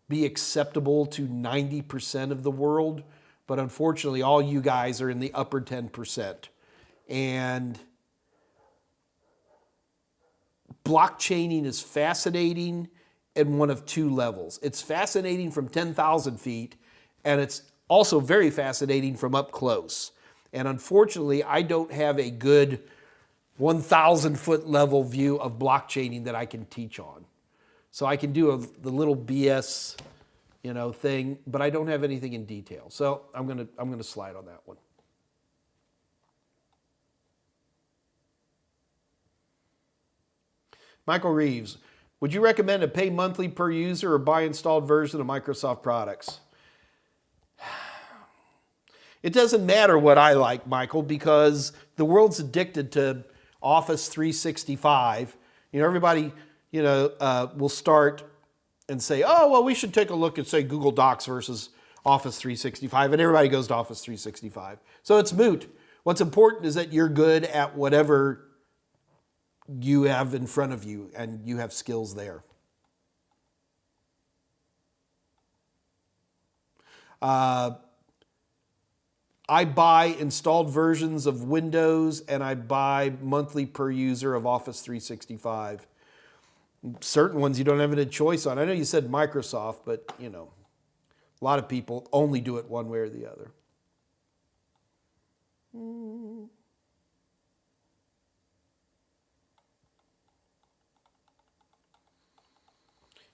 be acceptable to 90% of the world, but unfortunately all you guys are in the upper 10%. And blockchaining is fascinating in one of two levels. It's fascinating from 10,000 feet, and it's also very fascinating from up close. And unfortunately, I don't have a good 1,000-foot level view of blockchaining that I can teach on. So I can do the little BS, thing, but I don't have anything in detail. So I'm gonna slide on that one. Michael Reeves, would you recommend a pay monthly per user or buy installed version of Microsoft products? It doesn't matter what I like, Michael, because the world's addicted to Office 365. Everybody, will start and say, oh, well, we should take a look at, say, Google Docs versus Office 365, and everybody goes to Office 365. So it's moot. What's important is that you're good at whatever you have in front of you, and you have skills there. I buy installed versions of Windows, and I buy monthly per user of Office 365. Certain ones you don't have any choice on. I know you said Microsoft, but a lot of people only do it one way or the other.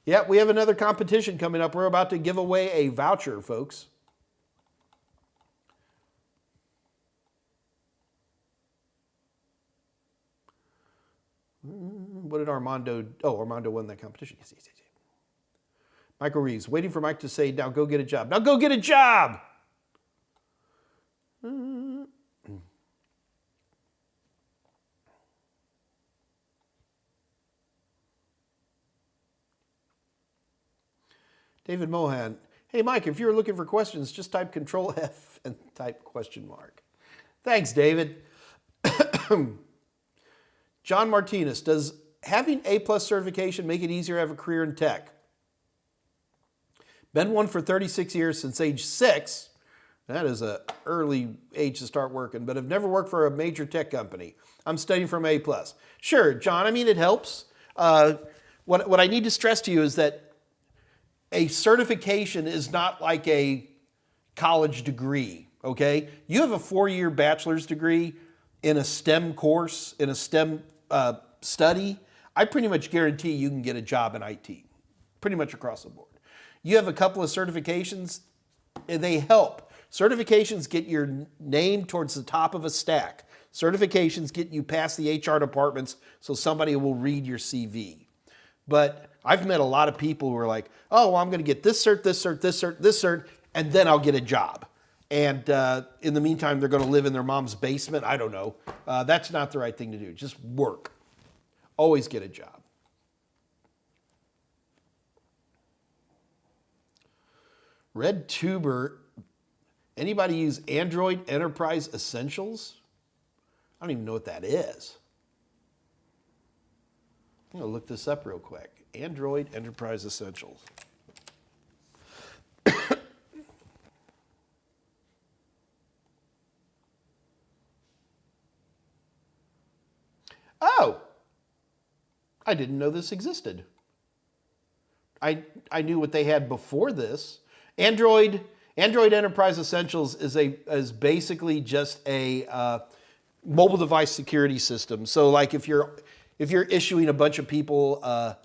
Yeah, we have another competition coming up. We're about to give away a voucher, folks. What did Armando... Oh, Armando won that competition. Yes. Michael Reeves, waiting for Mike to say, now go get a job. Now go get a job! David Mohan, hey Mike, if you're looking for questions, just type Control F and type question mark. Thanks, David. John Martinez, does having A+ certification make it easier to have a career in tech? Been one for 36 years since age 6. That is an early age to start working, but I've never worked for a major tech company. I'm studying from A+. Sure, John, I mean, it helps. What I need to stress to you is that a certification is not like a college degree, okay? You have a 4-year bachelor's degree in a STEM course, in a STEM study, I pretty much guarantee you can get a job in IT, pretty much across the board. You have a couple of certifications, and they help. Certifications get your name towards the top of a stack. Certifications get you past the HR departments so somebody will read your CV. But I've met a lot of people who are like, oh, well, I'm going to get this cert, this cert, this cert, this cert, and then I'll get a job. And in the meantime, they're going to live in their mom's basement. I don't know. That's not the right thing to do. Just work. Always get a job. Red Tuber, anybody use Android Enterprise Essentials? I don't even know what that is. I'm going to look this up real quick. Android Enterprise Essentials. Oh, I didn't know this existed. I knew what they had before this. Android Enterprise Essentials is basically just a mobile device security system. So like if you're issuing a bunch of people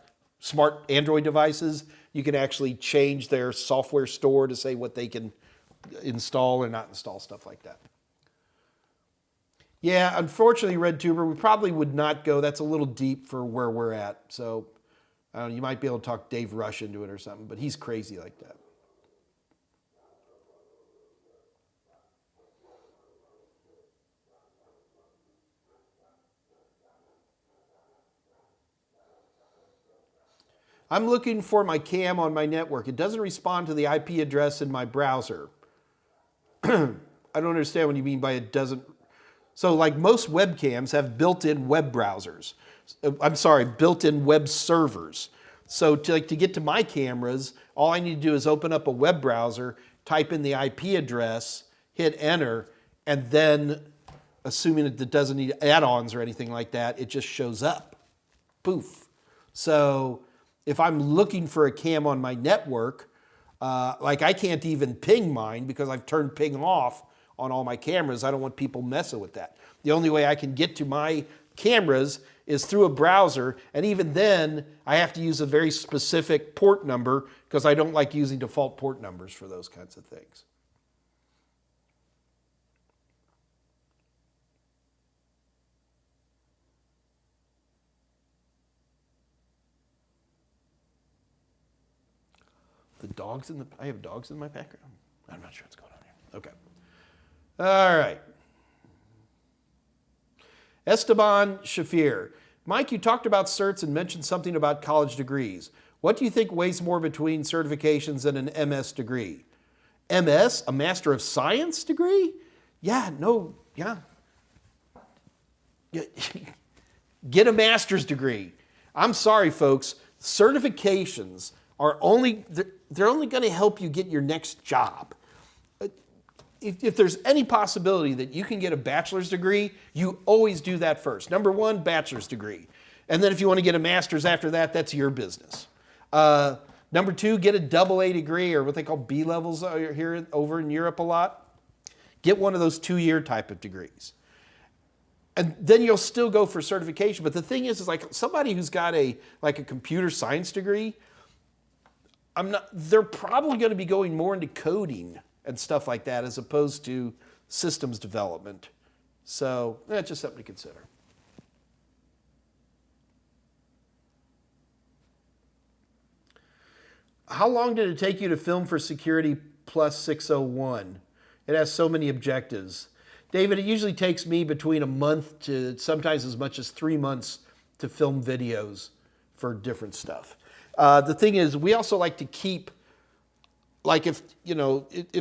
smart Android devices, you can actually change their software store to say what they can install or not install, stuff like that. Yeah, unfortunately, Red Tuber, we probably would not go. That's a little deep for where we're at. So I don't know, you might be able to talk Dave Rush into it or something, but he's crazy like that. I'm looking for my cam on my network. It doesn't respond to the IP address in my browser. I don't understand what you mean by it doesn't. So like most webcams have built-in web browsers. I'm sorry, built-in web servers. So to get to my cameras, all I need to do is open up a web browser, type in the IP address, hit enter, and then, assuming that it doesn't need add-ons or anything like that, it just shows up. Poof. So if I'm looking for a cam on my network, like I can't even ping mine because I've turned ping off on all my cameras. I don't want people messing with that. The only way I can get to my cameras is through a browser, and even then I have to use a very specific port number because I don't like using default port numbers for those kinds of things. The dogs I have dogs in my background? I'm not sure what's going on here. Okay. All right. Esteban Shafir. Mike, you talked about certs and mentioned something about college degrees. What do you think weighs more between certifications and an MS degree? MS? A Master of Science degree? Yeah, no, yeah. Get a master's degree. I'm sorry, folks. Certifications are they're only going to help you get your next job. If there's any possibility that you can get a bachelor's degree, you always do that first. Number one, bachelor's degree. And then if you want to get a master's after that, that's your business. Number two, get a AA degree, or what they call B levels here over in Europe a lot. Get one of those 2-year type of degrees. And then you'll still go for certification. But the thing is like somebody who's got a computer science degree, they're probably going to be going more into coding and stuff like that as opposed to systems development. So that's just something to consider. How long did it take you to film for Security Plus 601? It has so many objectives. David, it usually takes me between a month to sometimes as much as 3 months to film videos for different stuff. The thing is, we also like to keep, like if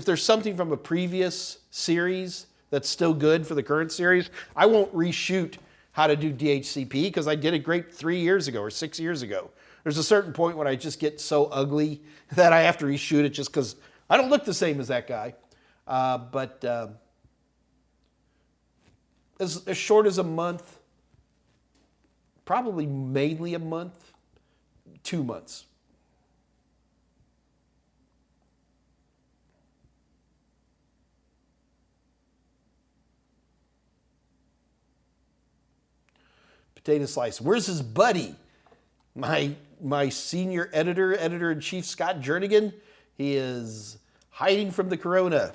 there's something from a previous series that's still good for the current series, I won't reshoot how to do DHCP because I did it great 3 years ago or 6 years ago. There's a certain point when I just get so ugly that I have to reshoot it just because I don't look the same as that guy. But as short as a month, probably mainly a month, 2 months. Potato Slice. Where's his buddy? My senior editor-in-chief, Scott Jernigan, he is hiding from the corona.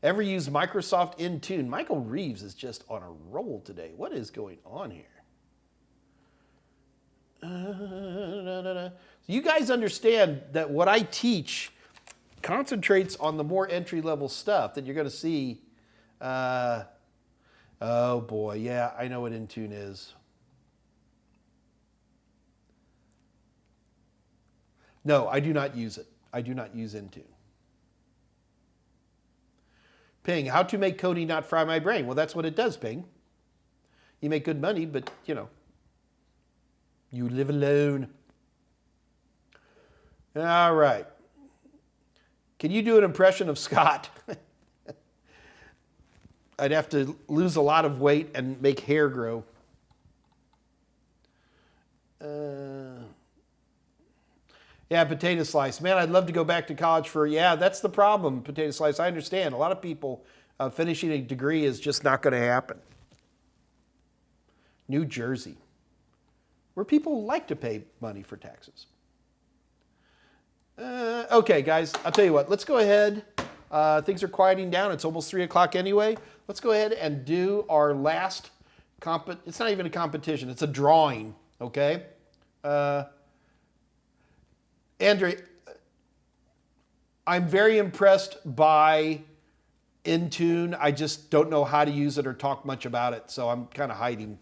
Ever use Microsoft Intune? Michael Reeves is just on a roll today. What is going on here? You guys understand that what I teach concentrates on the more entry-level stuff that you're going to see. Oh boy, yeah, I know what Intune is. No, I do not use it. I do not use Intune. Ping, how to make coding not fry my brain? Well, that's what it does, Ping. You make good money, but, you live alone. All right. Can you do an impression of Scott? I'd have to lose a lot of weight and make hair grow. Yeah, Potato Slice. Man, I'd love to go back to college yeah, that's the problem, Potato Slice. I understand. A lot of people finishing a degree is just not going to happen. New Jersey, where people like to pay money for taxes. Okay, guys, I'll tell you what. Let's go ahead. Things are quieting down. It's almost 3 o'clock anyway. Let's go ahead and do our last it's not even a competition. It's a drawing, okay? Andrea, I'm very impressed by Intune. I just don't know how to use it or talk much about it, so I'm kind of hiding.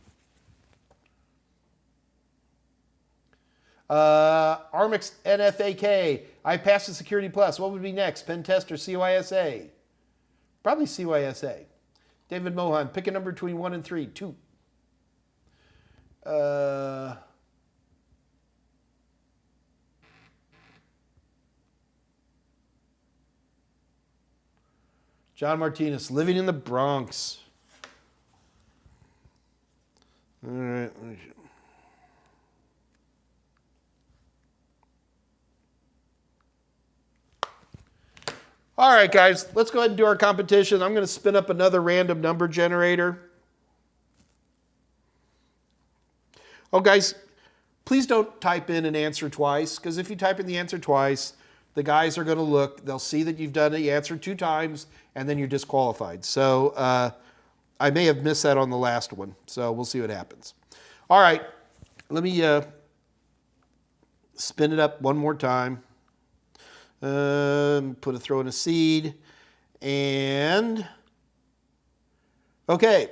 Armix NFAK, I passed the Security Plus. What would be next? Pen test or CYSA? Probably CYSA. David Mohan, pick a number between 1 and 3. 2. John Martinez, living in the Bronx. All right. All right, guys, let's go ahead and do our competition. I'm going to spin up another random number generator. Oh, guys, please don't type in an answer twice, because if you type in the answer twice, the guys are going to look. They'll see that you've done the answer 2 times, and then you're disqualified. So I may have missed that on the last one, so we'll see what happens. All right, let me spin it up one more time. Throw in a seed, and okay,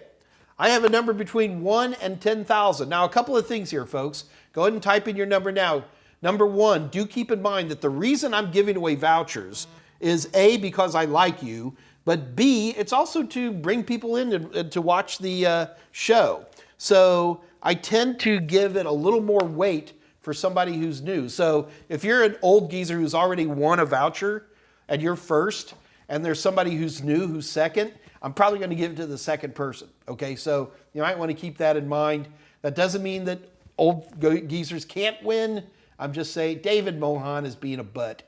I have a number between 1 and 10,000. Now, a couple of things here, folks. Go ahead and type in your number now. Number 1, do keep in mind that the reason I'm giving away vouchers is A, because I like you, but B, it's also to bring people in to watch the show. So I tend to give it a little more weight for somebody who's new. So if you're an old geezer who's already won a voucher and you're first, and there's somebody who's new who's second, I'm probably going to give it to the second person. Okay, so you might want to keep that in mind. That doesn't mean that old geezers can't win. I'm just saying David Mohan is being a butt.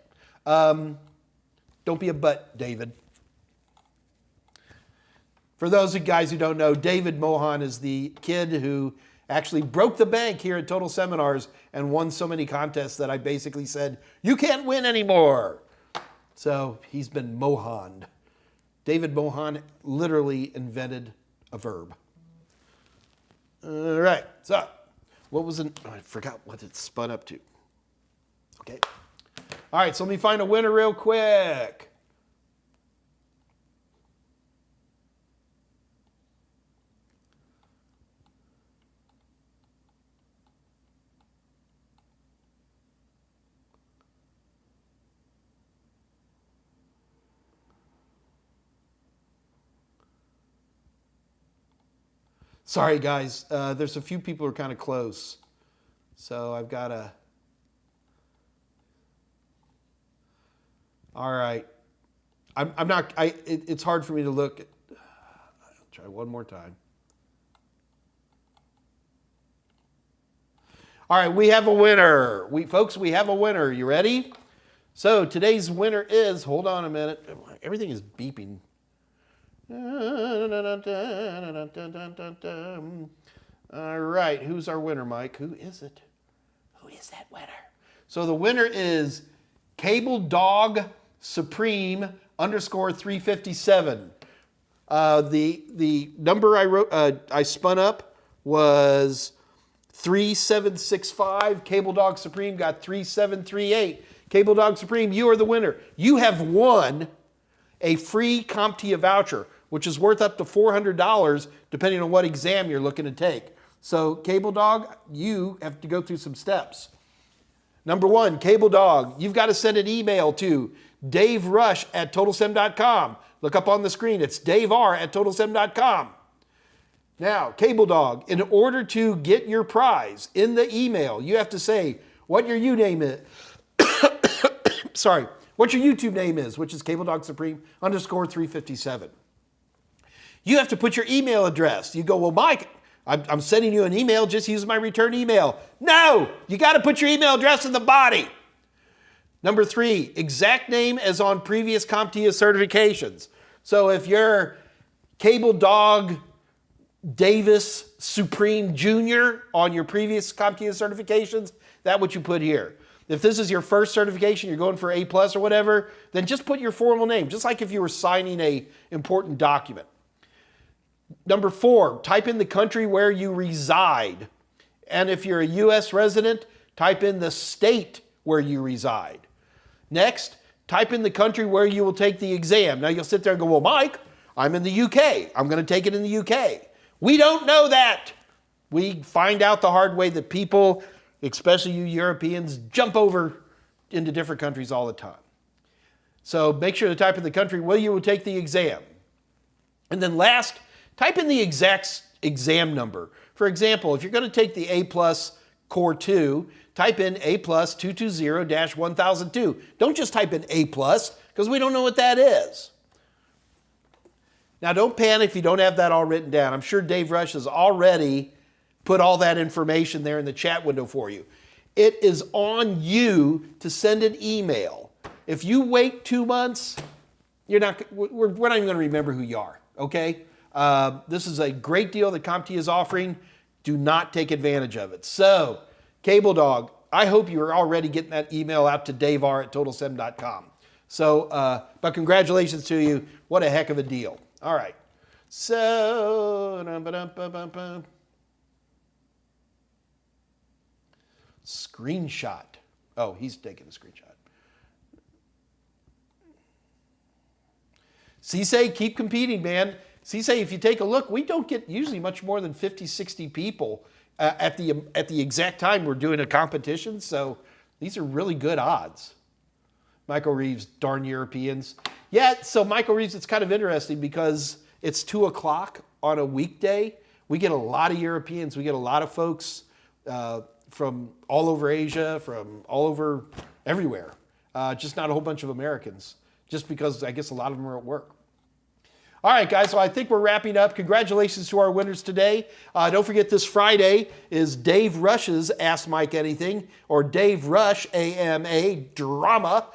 Don't be a butt, David. For those of you guys who don't know, David Mohan is the kid who actually broke the bank here at Total Seminars and won so many contests that I basically said, you can't win anymore. So he's been Mohaned. David Mohan literally invented a verb. All right, so what was it? Oh, I forgot what it spun up to. Okay. All right, so let me find a winner real quick. Sorry, guys. There's a few people who are kind of close. So I've got to... All right. I'm not... It's hard for me to look. I'll try one more time. All right, we have a winner. Folks, we have a winner. You ready? So today's winner is... Hold on a minute. Everything is beeping. All right, who's our winner, Mike? Who is it? Who is that winner? So the winner is Cable Dog Supreme _357. The number I spun up was 3765. Cable Dog Supreme got 3738. Cable Dog Supreme, you are the winner. You have won a free CompTIA voucher, which is worth up to $400 depending on what exam you're looking to take. So Cable Dog, you have to go through some steps. Number 1, Cable Dog, you've got to send an email to daverush@totalsem.com. Look up on the screen, it's daver@totalsem.com. Now, Cable Dog, in order to get your prize in the email, you have to say what your username is. Sorry, what your YouTube name is, which is Cable Dog Supreme _357. You have to put your email address. You go, well, Mike, I'm sending you an email, just use my return email. No, you got to put your email address in the body. Number 3, exact name as on previous CompTIA certifications. So if you're Cable Dog Davis Supreme Jr. on your previous CompTIA certifications, that's what you put here. If this is your first certification, you're going for A+ or whatever, then just put your formal name, just like if you were signing an important document. Number 4, type in the country where you reside. And if you're a U.S. resident, type in the state where you reside. Next, type in the country where you will take the exam. Now you'll sit there and go, well, Mike, I'm in the UK. I'm going to take it in the UK. We don't know that. We find out the hard way that people, especially you Europeans, jump over into different countries all the time. So make sure to type in the country where you will take the exam. And then last, type in the exact exam number. For example, if you're going to take the A+ Core 2, type in A+ 220-1002. Don't just type in A+, because we don't know what that is. Now don't panic if you don't have that all written down. I'm sure Dave Rush has already put all that information there in the chat window for you. It is on you to send an email. If you wait 2 months, we're not even going to remember who you are, okay? This is a great deal that CompTIA is offering. Do not take advantage of it. So, Cable Dog, I hope you are already getting that email out to daver@totalsem.com. So, but congratulations to you. What a heck of a deal. All right. So, screenshot. Oh, he's taking a screenshot. CSA, keep competing, man. CSA, if you take a look, we don't get usually much more than 50, 60 people at the exact time we're doing a competition. So these are really good odds. Michael Reeves, darn Europeans. Yeah, so Michael Reeves, it's kind of interesting because it's 2 o'clock on a weekday. We get a lot of Europeans. We get a lot of folks from all over Asia, from all over everywhere. Just not a whole bunch of Americans, just because I guess a lot of them are at work. All right, guys, so I think we're wrapping up. Congratulations to our winners today. Don't forget this Friday is Dave Rush's Ask Mike Anything, or Dave Rush AMA Drama.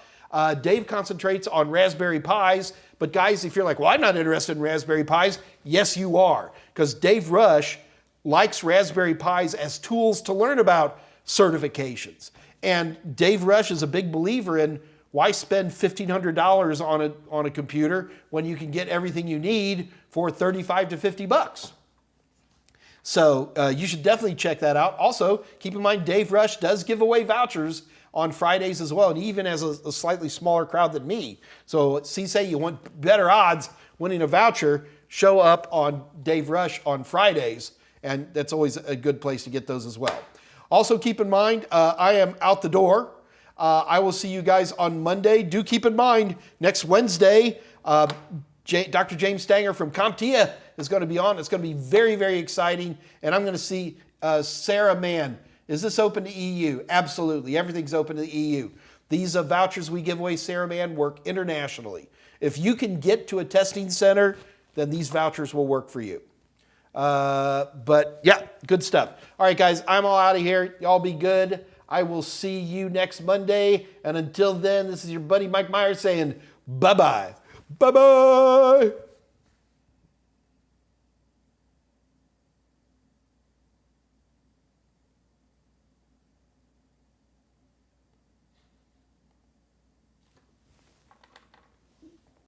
Dave concentrates on Raspberry Pis, but guys, if you're like, well, I'm not interested in Raspberry Pis, yes, you are, because Dave Rush likes Raspberry Pis as tools to learn about certifications. And Dave Rush is a big believer in why spend $1,500 on a computer when you can get everything you need for $35 to $50? So you should definitely check that out. Also, keep in mind, Dave Rush does give away vouchers on Fridays as well, and he even has a slightly smaller crowd than me. So CSA, you want better odds winning a voucher, show up on Dave Rush on Fridays, and that's always a good place to get those as well. Also keep in mind, I am out the door. I will see you guys on Monday. Do keep in mind, next Wednesday, Dr. James Stanger from CompTIA is going to be on. It's going to be very, very exciting. And I'm going to see Sarah Mann. Is this open to EU? Absolutely. Everything's open to the EU. These vouchers we give away, Sarah Mann, work internationally. If you can get to a testing center, then these vouchers will work for you. But yeah, good stuff. All right, guys, I'm all out of here. Y'all be good. I will see you next Monday. And until then, this is your buddy Mike Meyers saying bye-bye. Bye-bye.